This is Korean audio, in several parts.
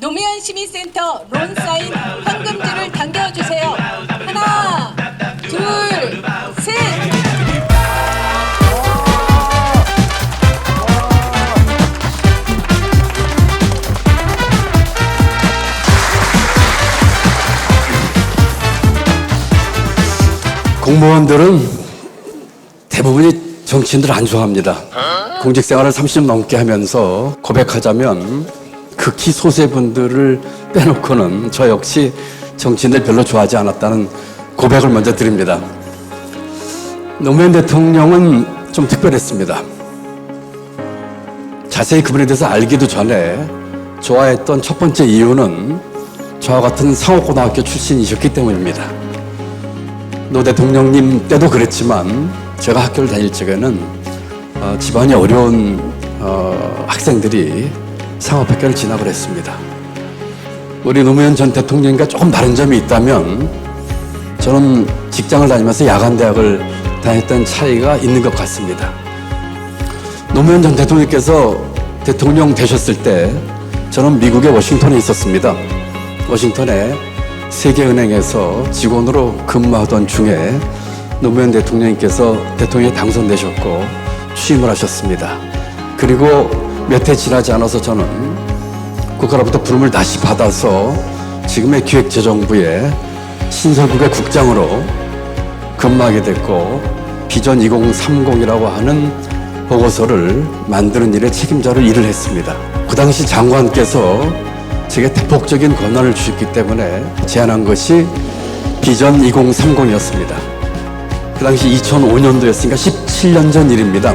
노무현 시민센터 론사인 황금줄을 당겨주세요. 하나, 둘, 셋. 공무원들은 대부분이 정치인들 안 좋아합니다. 공직 생활을 30년 넘게 하면서 고백하자면 극히 소수의 분들을 빼놓고는 저 역시 정치인들 별로 좋아하지 않았다는 고백을 먼저 드립니다. 노무현 대통령은 좀 특별했습니다. 자세히 그분에 대해서 알기도 전에 좋아했던 첫 번째 이유는 저와 같은 상업고등학교 출신이셨기 때문입니다. 노 대통령님 때도 그랬지만 제가 학교를 다닐 적에는 집안이 어려운 학생들이 상업학교를 진학을 했습니다. 우리 노무현 전 대통령과 조금 다른 점이 있다면 저는 직장을 다니면서 야간대학을 다녔던 차이가 있는 것 같습니다. 노무현 전 대통령께서 대통령 되셨을 때 저는 미국의 워싱턴에 있었습니다. 워싱턴에 세계은행에서 직원으로 근무하던 중에 노무현 대통령께서 대통령에 당선되셨고 취임을 하셨습니다. 그리고 몇 해 지나지 않아서 저는 국가로부터 부름을 다시 받아서 지금의 기획재정부의 신설국의 국장으로 근무하게 됐고 비전 2030이라고 하는 보고서를 만드는 일에 책임자로 일을 했습니다. 그 당시 장관께서 제게 대폭적인 권한을 주셨기 때문에 제안한 것이 비전 2030이었습니다. 그 당시 2005년도였으니까 17년 전 일입니다.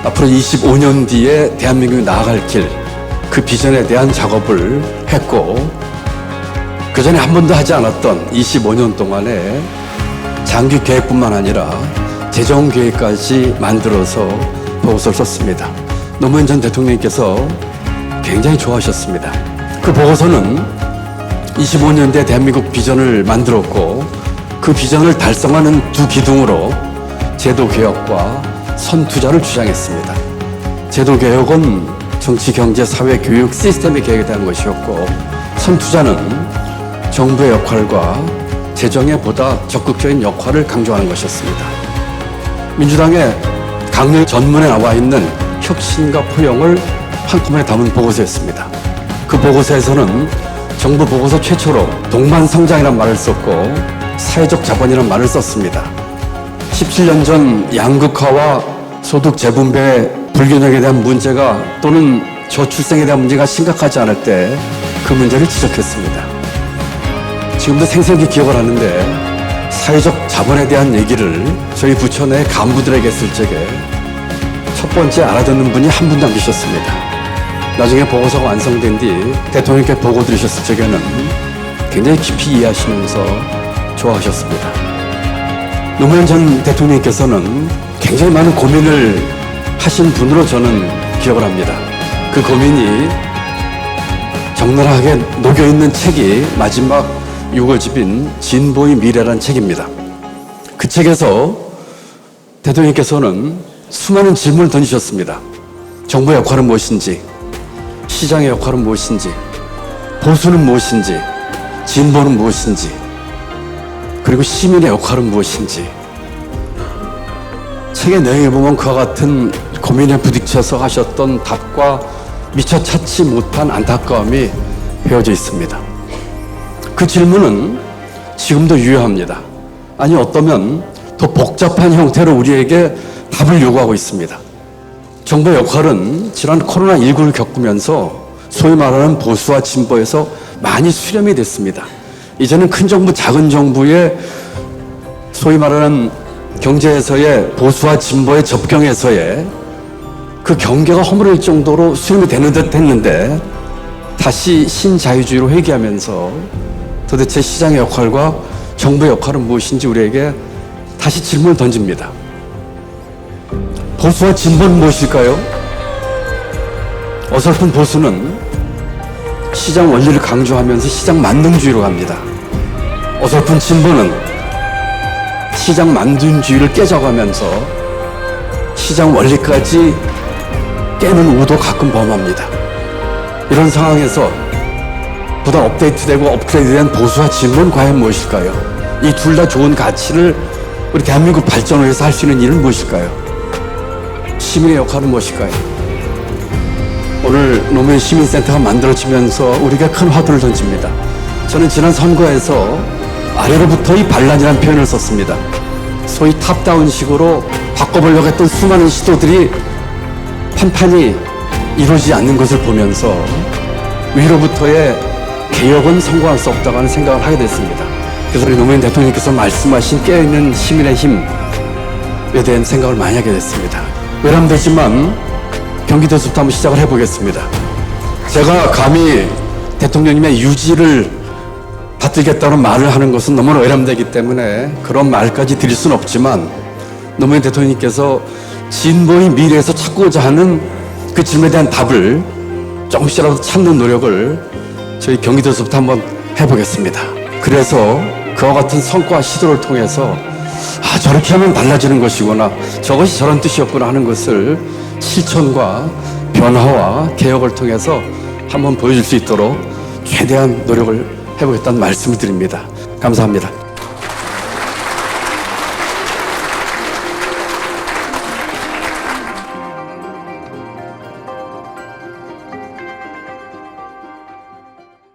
앞으로 25년 뒤에 대한민국이 나아갈 길, 그 비전에 대한 작업을 했고 그 전에 한 번도 하지 않았던 25년 동안에 장기 계획뿐만 아니라 재정 계획까지 만들어서 보고서를 썼습니다. 노무현 전 대통령께서 굉장히 좋아하셨습니다. 그 보고서는 25년 뒤에 대한민국 비전을 만들었고 그 비전을 달성하는 두 기둥으로 제도개혁과 선투자를 주장했습니다. 제도개혁은 정치, 경제, 사회, 교육, 시스템의 개혁에 대한 것이었고 선투자는 정부의 역할과 재정의 보다 적극적인 역할을 강조하는 것이었습니다. 민주당의 강렬 전문에 나와 있는 혁신과 포용을 한꺼번에 담은 보고서였습니다. 그 보고서에서는 정부 보고서 최초로 동반성장이라는 말을 썼고 사회적 자본이라는 말을 썼습니다. 17년 전 양극화와 소득 재분배 불균형에 대한 문제가 또는 저출생에 대한 문제가 심각하지 않을 때 그 문제를 지적했습니다. 지금도 생생히 기억을 하는데 사회적 자본에 대한 얘기를 저희 부처 내 간부들에게 했을 적에 첫 번째 알아듣는 분이 한 분도 안 계셨습니다. 나중에 보고서가 완성된 뒤 대통령께 보고 드리셨을 적에는 굉장히 깊이 이해하시면서 좋아하셨습니다. 노무현 전 대통령께서는 굉장히 많은 고민을 하신 분으로 저는 기억을 합니다. 그 고민이 적나라하게 녹여있는 책이 마지막 유고집인 진보의 미래라는 책입니다. 그 책에서 대통령께서는 수많은 질문을 던지셨습니다. 정부의 역할은 무엇인지, 시장의 역할은 무엇인지, 보수는 무엇인지, 진보는 무엇인지, 그리고 시민의 역할은 무엇인지. 책의 내용에 보면 그와 같은 고민에 부딪혀서 하셨던 답과 미처 찾지 못한 안타까움이 배어져 있습니다. 그 질문은 지금도 유효합니다. 아니 어떠면 더 복잡한 형태로 우리에게 답을 요구하고 있습니다. 정부의 역할은 지난 코로나19를 겪으면서 소위 말하는 보수와 진보에서 많이 수렴이 됐습니다. 이제는 큰 정부, 작은 정부의 소위 말하는 경제에서의 보수와 진보의 접경에서의 그 경계가 허물어질 정도로 수렴이 되는 듯 했는데 다시 신자유주의로 회귀하면서 도대체 시장의 역할과 정부의 역할은 무엇인지 우리에게 다시 질문을 던집니다. 보수와 진보는 무엇일까요? 어설픈 보수는 시장 원리를 강조하면서 시장 만능주의로 갑니다. 어설픈 진보는 시장 만능주의를 깨자고 하면서 시장 원리까지 깨는 우도 가끔 범합니다. 이런 상황에서 보다 업데이트되고 업그레이드된 보수와 진보는 과연 무엇일까요? 이 둘 다 좋은 가치를 우리 대한민국 발전을 위해서 할 수 있는 일은 무엇일까요? 시민의 역할은 무엇일까요? 오늘 노무현 시민센터가 만들어지면서 우리가 큰 화두를 던집니다. 저는 지난 선거에서 아래로부터 이 반란이라는 표현을 썼습니다. 소위 탑다운식으로 바꿔보려고 했던 수많은 시도들이 판판이 이루어지지 않는 것을 보면서 위로부터의 개혁은 성공할 수 없다고 하는 생각을 하게 됐습니다. 그래서 우리 노무현 대통령께서 말씀하신 깨어있는 시민의 힘에 대한 생각을 많이 하게 됐습니다. 외람되지만 경기도에서부터 한번 시작을 해보겠습니다. 제가 감히 대통령님의 유지를 받들겠다는 말을 하는 것은 너무나 외람되기 때문에 그런 말까지 드릴 수는 없지만 노무현 대통령님께서 진보의 미래에서 찾고자 하는 그 질문에 대한 답을 조금씩이라도 찾는 노력을 저희 경기도에서부터 한번 해보겠습니다. 그래서 그와 같은 성과 시도를 통해서 저렇게 하면 달라지는 것이구나, 저것이 저런 뜻이었구나 하는 것을 실천과 변화와 개혁을 통해서 한번 보여줄 수 있도록 최대한 노력을 해보겠다는 말씀을 드립니다. 감사합니다.